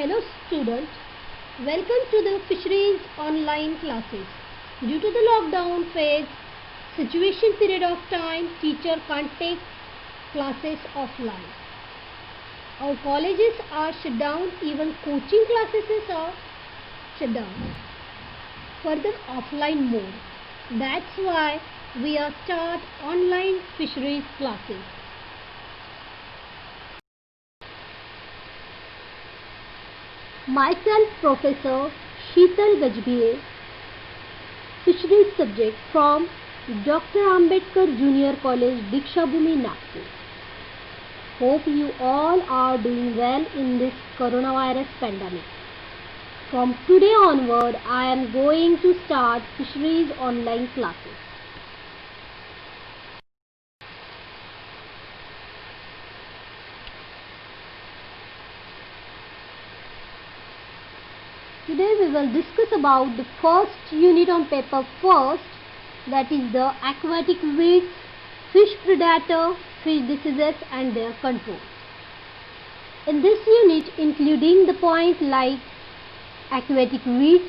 Hello students, welcome to the fisheries online classes. Due to the lockdown phase, situation period of time, teacher can't take classes offline. Our colleges are shut down, even coaching classes are shut down. Further offline mode. That's why we are start online fisheries classes. Myself, Professor Sheetal Gajbhiyeh, Fisheries subject from Dr. Ambedkar Junior College, Dikshabhumi, Nagpur. Hope you all are doing well in this coronavirus pandemic. From today onward, I am going to start fisheries online classes. Today we will discuss about the first unit on paper first, that is the aquatic weeds, fish predator, fish diseases and their control. In this unit, including the point like aquatic weeds,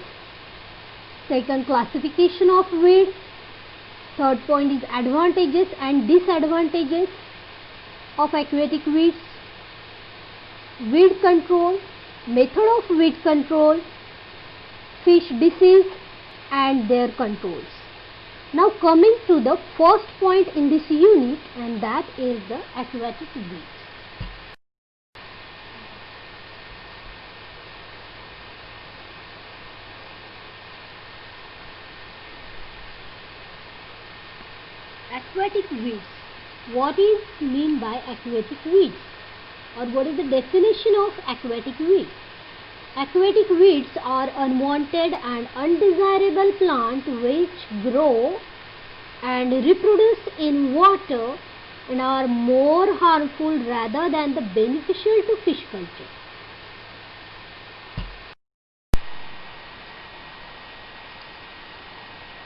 second classification of weeds, third point is advantages and disadvantages of aquatic weeds, weed control, method of weed control, fish disease and their controls. Now coming to the first point in this unit, and that is the aquatic weeds. Aquatic weeds. What is mean by aquatic weeds, or what is the definition of aquatic weeds? Aquatic weeds are unwanted and undesirable plants which grow and reproduce in water and are more harmful rather than the beneficial to fish culture.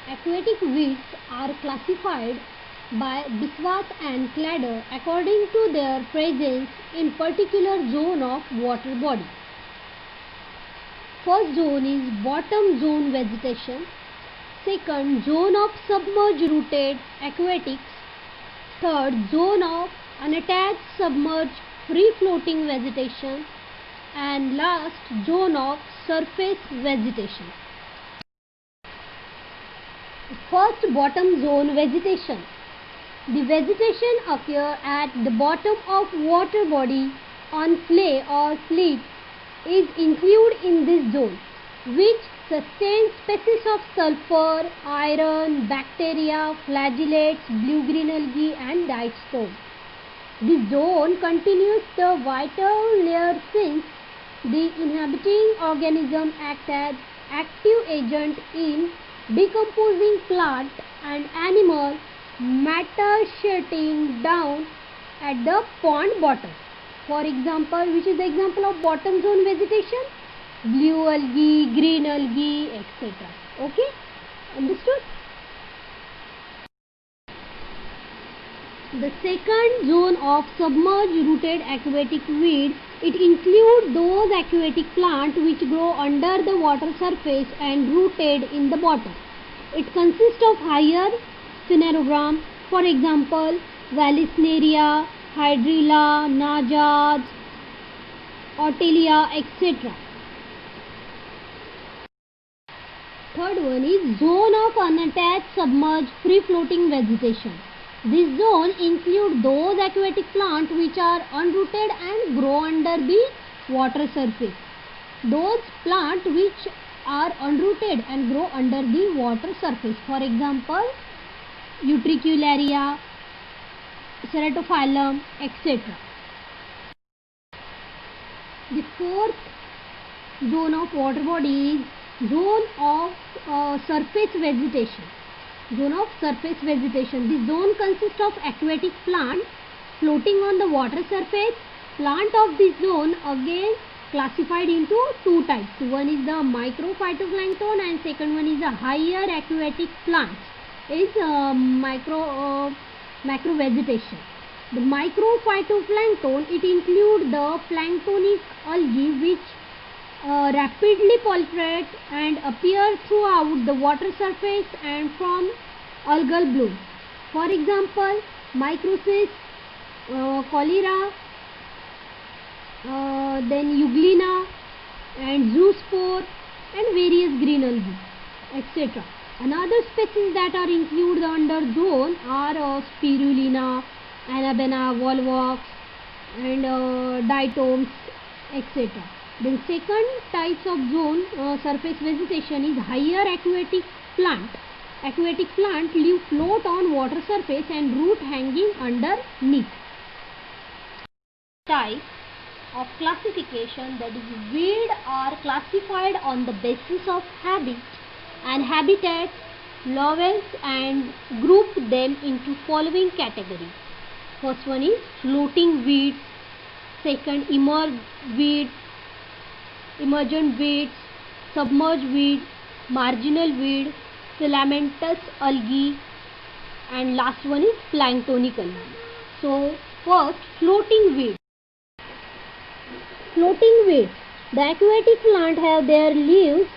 Aquatic weeds are classified by Biswas and Clader according to their presence in particular zone of water body. First zone is bottom zone vegetation, second zone of submerged rooted aquatics, third zone of unattached submerged free floating vegetation, and last zone of surface vegetation. First, bottom zone vegetation. The vegetation occurs at the bottom of water body on clay or slate is included in this zone, which sustains species of sulfur, iron, bacteria, flagellates, blue-green algae and diastome. This zone continues the vital layer since the inhabiting organism acts as active agent in decomposing plant and animal matter shutting down at the pond bottom. For example, which is the example of bottom zone vegetation? Blue algae, green algae, etc. Okay? Understood? The second zone of submerged rooted aquatic weed, it includes those aquatic plants which grow under the water surface and rooted in the bottom. It consists of higher phanerogram, for example, Vallisneria, Hydrilla, Najad, Otelia, etc. Third one is zone of unattached submerged free floating vegetation. This zone includes those aquatic plants which are unrooted and grow under the water surface. Those plants which are unrooted and grow under the water surface. For example, Utricularia, Ceratophyllum, etc. The fourth zone of water body is zone of surface vegetation. Zone of surface vegetation. This zone consists of aquatic plants floating on the water surface. Plant of this zone again classified into two types. One is the microphytoplankton and second one is the higher aquatic plants. Is macrovegetation. The microphytoplankton, it includes the planktonic algae which rapidly proliferate and appear throughout the water surface and from algal bloom. For example, Microsis, cholera, then Euglena and zoospore and various green algae, etc. Another species that are included under zone are spirulina, anabena, volvox and diatoms, etc. Then second types of zone surface vegetation is higher aquatic plant. Aquatic plant live float on water surface and root hanging underneath. Type of classification, that is weed are classified on the basis of habit and habitat levels and group them into following categories. First one is floating weeds, second emergent weeds, submerged weed, marginal weed, filamentous algae, and last one is planktonic algae. So first, floating weeds. Floating weeds. The aquatic plant have their leaves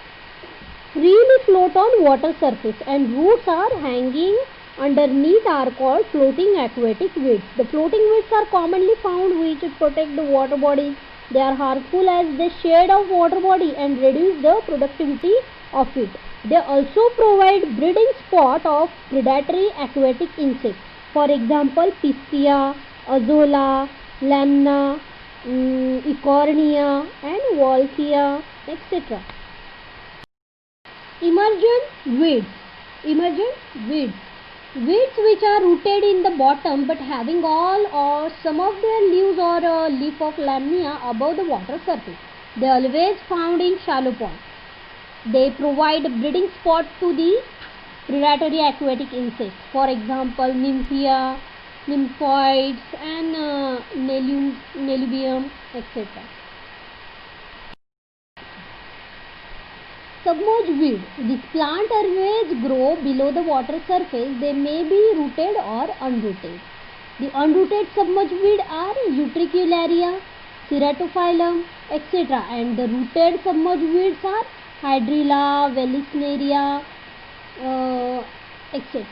freely float on water surface and roots are hanging underneath are called floating aquatic weeds. The floating weeds are commonly found which protect the water bodies. They are harmful as they shade of water body and reduce the productivity of it. They also provide breeding spot of predatory aquatic insects. For example, Pistia, Azolla, Lamna, Ecornia and Wolfia, etc. Emergent weeds. Emergent weeds. Weeds which are rooted in the bottom but having all or some of their leaves or a leaf of lamina above the water surface. They are always found in shallow ponds. They provide a breeding spot to the predatory aquatic insects. For example, Nymphia, nymphoids and Nelumbium, etc. Submerged weed. These plant always grow below the water surface. They may be rooted or unrooted. The unrooted submerged weed are Utricularia, Ceratophyllum, etc. And the rooted submerged weeds are Hydrilla, Vallisneria, etc.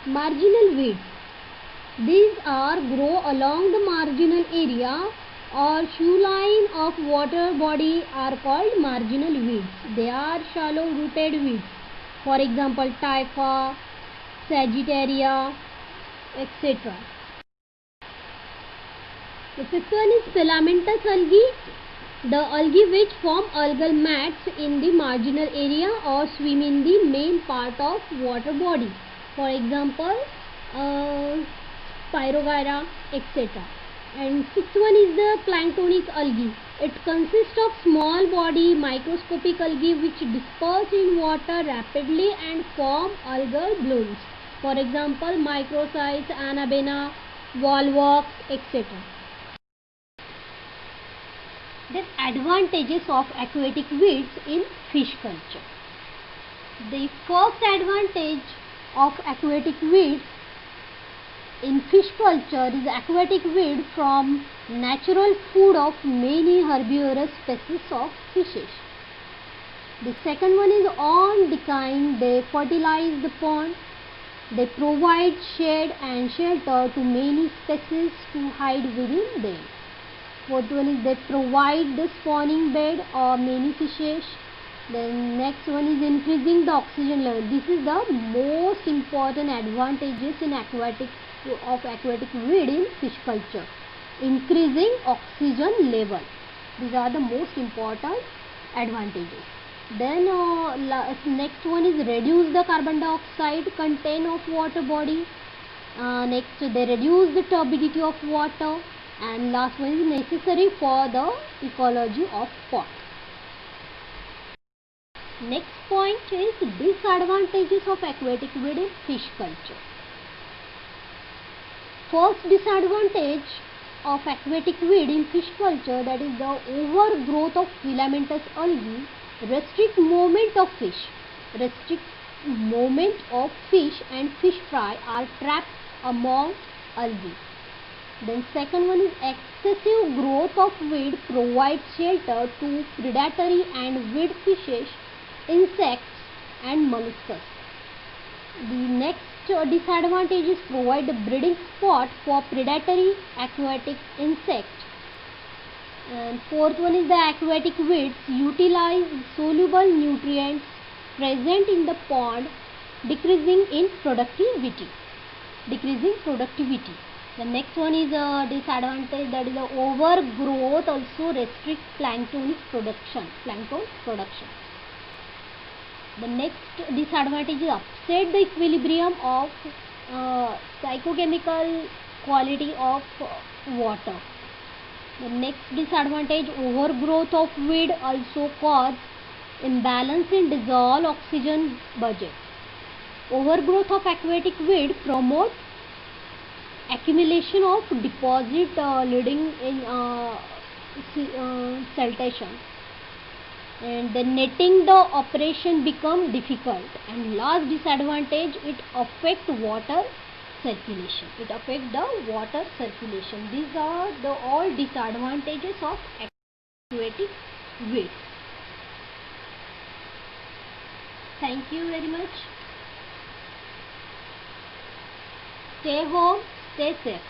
Marginal weeds. These are grow along the marginal area or shoreline of water body are called marginal weeds. They are shallow rooted weeds. For example, Typha, Sagittaria, etc. The fifth one is filamentous algae. The algae which form algal mats in the marginal area or swim in the main part of water body. For example, Spirogyra, etc. And sixth one is the planktonic algae. It consists of small body microscopic algae which disperse in water rapidly and form algal blooms. For example, Microsis, Anabena, Volvox, etc. Then advantages of aquatic weeds in fish culture. The first advantage of aquatic weeds in fish culture is aquatic weed from natural food of many herbivorous species of fishes. The second one is on decline. They fertilize the pond. They provide shade and shelter to many species to hide within them. Fourth one is they provide the spawning bed or many fishes. Then next one is increasing the oxygen level. This is the most important advantages in aquatic weed in fish culture. Increasing oxygen level. These are the most important advantages. Then next one is reduce the carbon dioxide content of water body. Next they reduce the turbidity of water. And last one is necessary for the ecology of pond. Next point is disadvantages of aquatic weed in fish culture. First disadvantage of aquatic weed in fish culture, that is the overgrowth of filamentous algae, restrict movement of fish. And fish fry are trapped among algae. Then second one is excessive growth of weed provides shelter to predatory and weed fishes, insects and molluscs. The next disadvantage is provide a breeding spot for predatory aquatic insects. And fourth one is the aquatic weeds utilize soluble nutrients present in the pond, decreasing productivity. The next one is a disadvantage, that is the overgrowth also restricts plankton production. The next disadvantage is upset the equilibrium of psychochemical quality of water. The next disadvantage, overgrowth of weed also cause imbalance in dissolved oxygen budget. Overgrowth of aquatic weed promote accumulation of deposit leading in siltation, and the netting the operation become difficult. And last disadvantage, it affect water circulation. These are the all disadvantages of aquatic weeds. Thank you very much. Stay home, stay safe.